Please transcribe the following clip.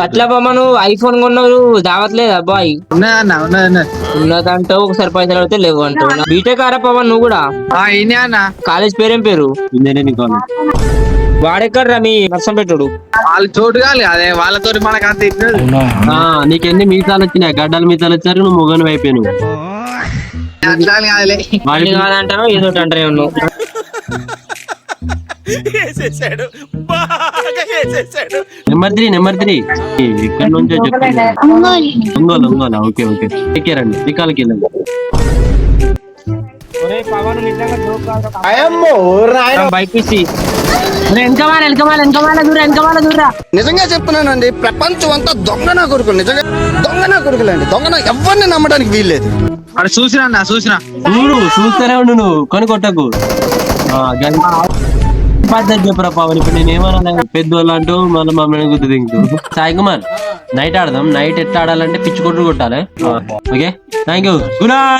అట్లా బామ్మ నువ్వు ఐఫోన్ కొన్నావు దావట్లేదు అబ్బాయి ఉన్నదంటే ఒకసారి పైసలు అడిగితే లేవు అంటావు బీటెక్ ఆరా పవన్ నువ్వు కూడా కాలేజ్ పేరేం పేరు ఇంజనీరింగ్ కాలేజ్. వాడెక్కడ్రా మీ వర్షం పెట్టుడు వాళ్ళు చోటు కాదు అదే వాళ్ళతో మనకు అంత ఇద్దరు నీకెన్ని మీసాలు వచ్చినాయి, గడ్డలు మీసాలు వచ్చారు, నువ్వు మొగను అయిపోయావు. అట్లా కాదులే. వాడిని కాదంటాను ఏదో ఒకటి అంటానే ఉన్నావు నెంబర్ త్రీ ఎక్కడి నుంచో చెప్పండి. ఒంగోలు ఓకే ఎక్కారండి శ్రీకాళకి వెళ్ళండి. బైక్ ఇచ్చి వెనకమాల దూరా నిజంగా చెప్తున్నానండి, ప్రపంచం అంతా దొంగ నా కొడుకులు, నిజంగా దొంగ నా కొడుకులండి. దొంగ ఎవరిని నమ్మడానికి వీల్లేదు. అక్కడ చూసినా చూస్తూనే ఉండు, నువ్వు కొని కొట్టకు. పద్ధతి చెప్పురా పవన్. ఇప్పుడు నేను ఏమన్నా పెద్దోళ్ళు అంటూ మళ్ళీ మమ్మల్ని గుర్తు దింగు. సాయి కుమార్ నైట్ ఆడదాం. నైట్ ఎట్లా ఆడాలంటే పిచ్చి కొట్టు కొట్టాలి. Okay thank you. Good night.